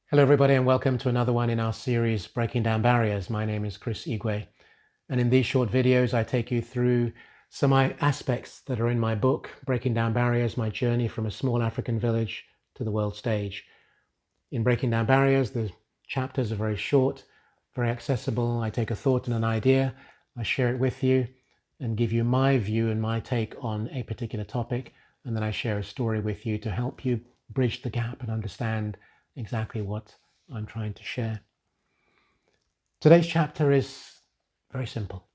Hello, everybody, and welcome to another one in our series, Breaking Down Barriers. My name is Chris Igwe, and in these short videos, I take you through some aspects that are in my book, Breaking Down Barriers, my journey from a small African village to the world stage. In Breaking Down Barriers, the chapters are very short, very accessible. I take a thought and an idea, I share it with you, and give you my view and my take on a particular topic, and then I share a story with you to help you bridge the gap and understand exactly what I'm trying to share. Today's chapter is very simple.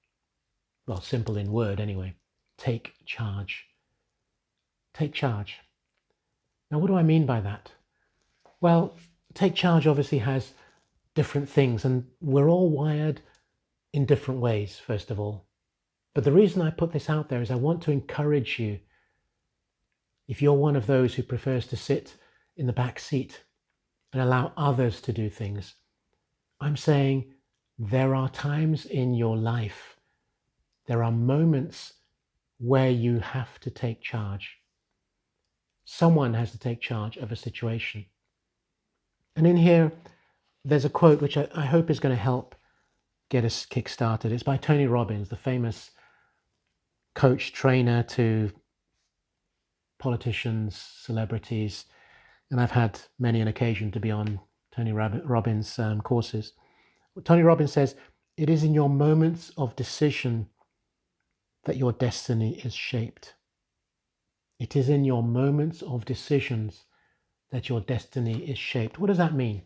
Well, simple in word anyway. Take charge. Take charge. Now, what do I mean by that? Well, take charge obviously has different things, and we're all wired in different ways, first of all. But the reason I put this out there is I want to encourage you, if you're one of those who prefers to sit in the back seat and allow others to do things, I'm saying there are times in your life, there are moments where you have to take charge. Someone has to take charge of a situation. And in here, there's a quote which I hope is going to help get us kick-started. It's by Tony Robbins, the famous coach, trainer to politicians, celebrities, and I've had many an occasion to be on Tony Robbins' courses. Tony Robbins says, "It is in your moments of decision that your destiny is shaped." It is in your moments of decisions that your destiny is shaped. What does that mean?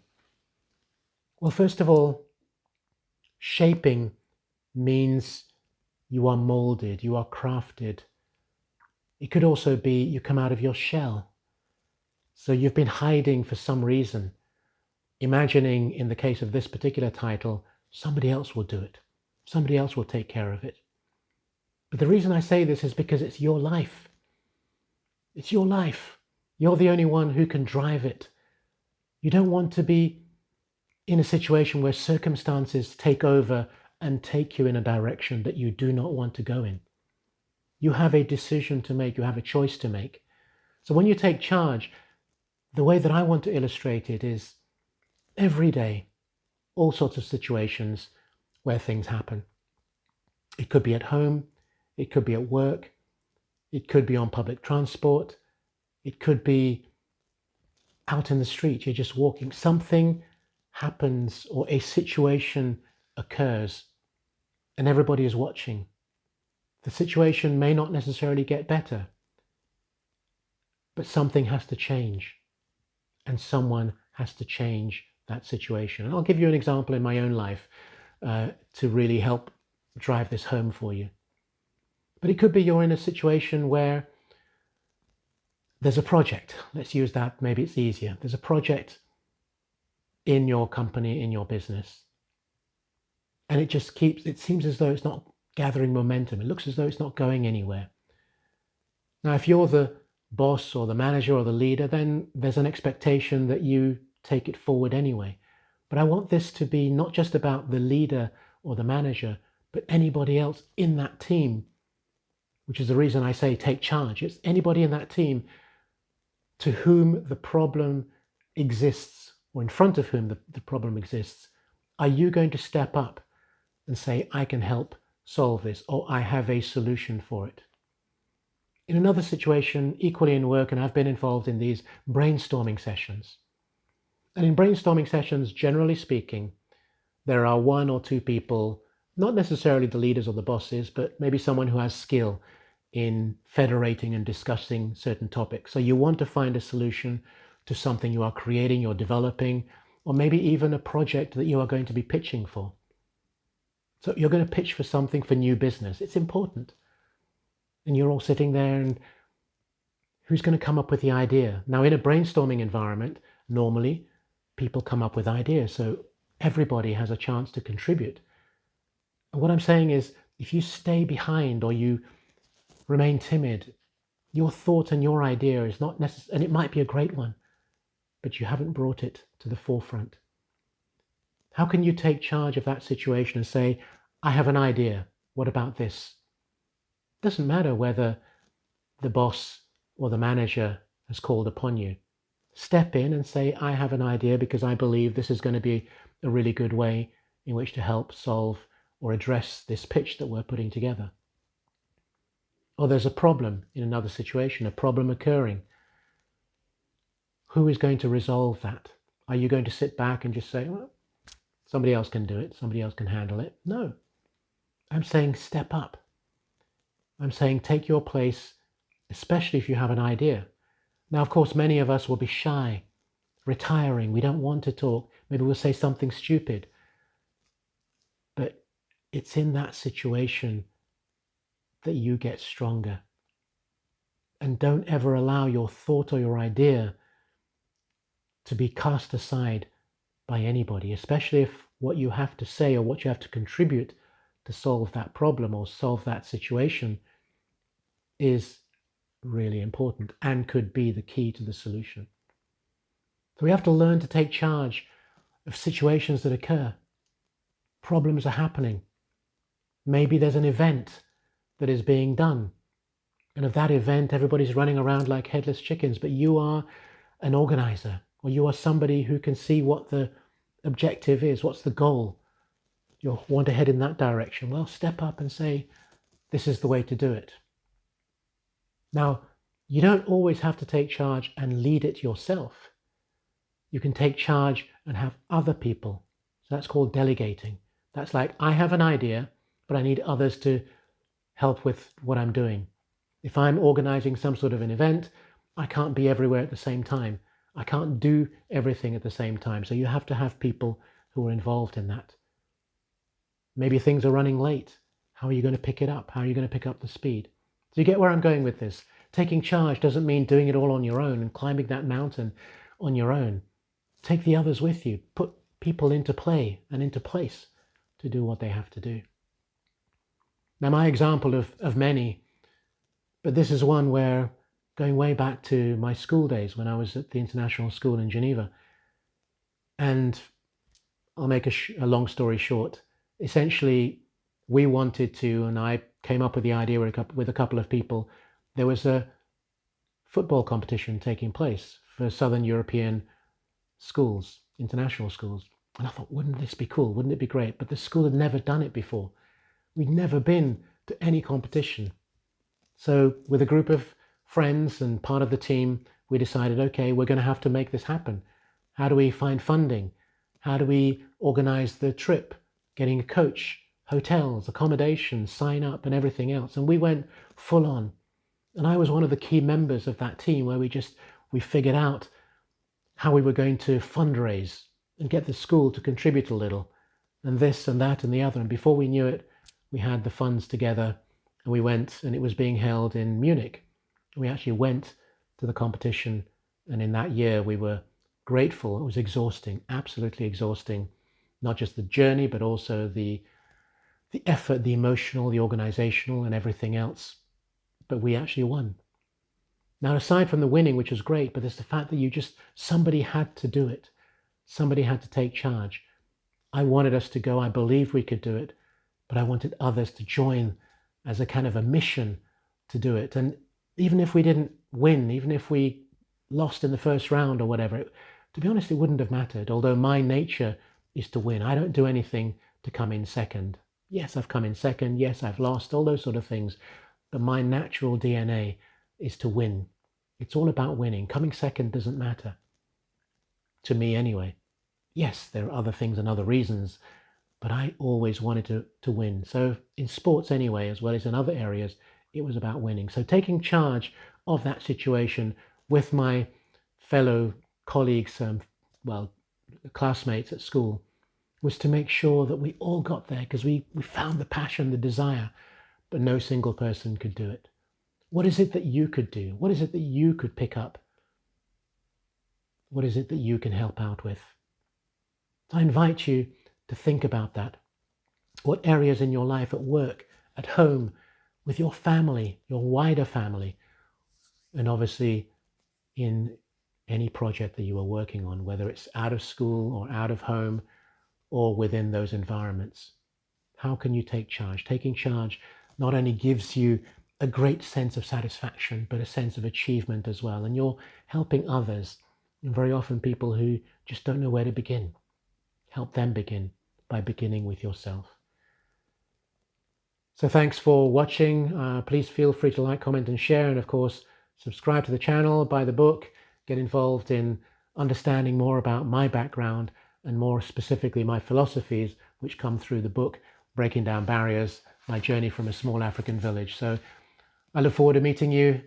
Well, first of all, shaping means you are molded, you are crafted. It could also be you come out of your shell. So you've been hiding for some reason, imagining, in the case of this particular title, somebody else will do it. Somebody else will take care of it. But the reason I say this is because it's your life. It's your life. You're the only one who can drive it. You don't want to be in a situation where circumstances take over and take you in a direction that you do not want to go in. You have a decision to make. You have a choice to make. So when you take charge, the way that I want to illustrate it is every day, all sorts of situations where things happen. It could be at home, it could be at work, it could be on public transport, it could be out in the street, you're just walking. Something happens or a situation occurs and everybody is watching. The situation may not necessarily get better, but something has to change. And someone has to change that situation. And I'll give you an example in my own life to really help drive this home for you. But it could be you're in a situation where there's a project. Let's use that, maybe it's easier. There's a project in your company, in your business. And it seems as though it's not gathering momentum. It looks as though it's not going anywhere. Now, if you're the boss or the manager or the leader, then there's an expectation that you take it forward anyway. But I want this to be not just about the leader or the manager, but anybody else in that team, which is the reason I say take charge. It's anybody in that team to whom the problem exists, or in front of whom the problem exists. Are you going to step up and say, I can help solve this, or I have a solution for it? In another situation, equally in work, and I've been involved in these brainstorming sessions. And in brainstorming sessions, generally speaking, there are one or two people, not necessarily the leaders or the bosses, but maybe someone who has skill in federating and discussing certain topics. So you want to find a solution to something you are creating, you're developing, or maybe even a project that you are going to be pitching for. So you're going to pitch for something for new business. It's important. And you're all sitting there, and who's going to come up with the idea? Now, in a brainstorming environment, normally people come up with ideas, so everybody has a chance to contribute. And what I'm saying is, if you stay behind or you remain timid, your thought and your idea is not necessary, and it might be a great one, but you haven't brought it to the forefront. How can you take charge of that situation and say, I have an idea, what about this? It doesn't matter whether the boss or the manager has called upon you. step in and say, I have an idea because I believe this is going to be a really good way in which to help solve or address this pitch that we're putting together. Or there's a problem in another situation, a problem occurring. Who is going to resolve that? Are you going to sit back and just say, well, somebody else can do it, somebody else can handle it? No. I'm saying step up. I'm saying take your place, especially if you have an idea. Now, of course, many of us will be shy, retiring. We don't want to talk. Maybe we'll say something stupid. But it's in that situation that you get stronger. And don't ever allow your thought or your idea to be cast aside by anybody, especially if what you have to say or what you have to contribute to solve that problem or solve that situation is really important and could be the key to the solution. So we have to learn to take charge of situations that occur. Problems are happening. Maybe there's an event that is being done. And of that event, everybody's running around like headless chickens, but you are an organizer, or you are somebody who can see what the objective is, what's the goal. You want to head in that direction. Well, step up and say, this is the way to do it. Now, you don't always have to take charge and lead it yourself. You can take charge and have other people. So that's called delegating. That's like, I have an idea, but I need others to help with what I'm doing. If I'm organizing some sort of an event, I can't be everywhere at the same time. I can't do everything at the same time. So you have to have people who are involved in that. Maybe things are running late. How are you going to pick it up? How are you going to pick up the speed? So you get where I'm going with this. Taking charge doesn't mean doing it all on your own and climbing that mountain on your own. Take the others with you. Put people into play and into place to do what they have to do. Now, my example of many, but this is one where, going way back to my school days when I was at the international school in Geneva, and I'll make a long story short. Essentially, we wanted to, and I came up with the idea with a couple of people. There was a football competition taking place for Southern European schools, international schools. And I thought, wouldn't this be cool? Wouldn't it be great? But the school had never done it before. We'd never been to any competition. So with a group of friends and part of the team, we decided, okay, we're going to have to make this happen. How do we find funding? How do we organize the trip? Getting a coach, hotels, accommodation, sign up and everything else. And we went full on. And I was one of the key members of that team where we figured out how we were going to fundraise and get the school to contribute a little, and this and that and the other. And before we knew it, we had the funds together and we went, and it was being held in Munich. We actually went to the competition, and in that year we were grateful. It was exhausting, absolutely exhausting. Not just the journey, but also the effort, the emotional, the organizational and everything else. But we actually won. Now, aside from the winning, which was great, but there's the fact that somebody had to do it. Somebody had to take charge. I wanted us to go. I believed we could do it, but I wanted others to join as a kind of a mission to do it. And even if we didn't win, even if we lost in the first round or whatever, to be honest, it wouldn't have mattered. Although my nature is to win. I don't do anything to come in second. Yes, I've come in second. Yes, I've lost, all those sort of things. But my natural DNA is to win. It's all about winning. Coming second doesn't matter. To me anyway. Yes, there are other things and other reasons, but I always wanted to win. So in sports anyway, as well as in other areas, it was about winning. So taking charge of that situation with my fellow colleagues, classmates at school, was to make sure that we all got there, because we found the passion, the desire, but no single person could do it. What is it that you could do? What is it that you could pick up? What is it that you can help out with? So I invite you to think about that. What areas in your life, at work, at home, with your family, your wider family, and obviously in any project that you are working on, whether it's out of school or out of home or within those environments. How can you take charge? Taking charge not only gives you a great sense of satisfaction, but a sense of achievement as well. And you're helping others And very often people who just don't know where to begin. Help them begin by beginning with yourself. So thanks for watching. Please feel free to like, comment and share. And of course, subscribe to the channel, buy the book, get involved in understanding more about my background and more specifically my philosophies, which come through the book, Breaking Down Barriers, my journey from a small African village. So I look forward to meeting you,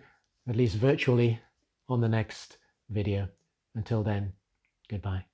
at least virtually, on the next video. Until then, goodbye.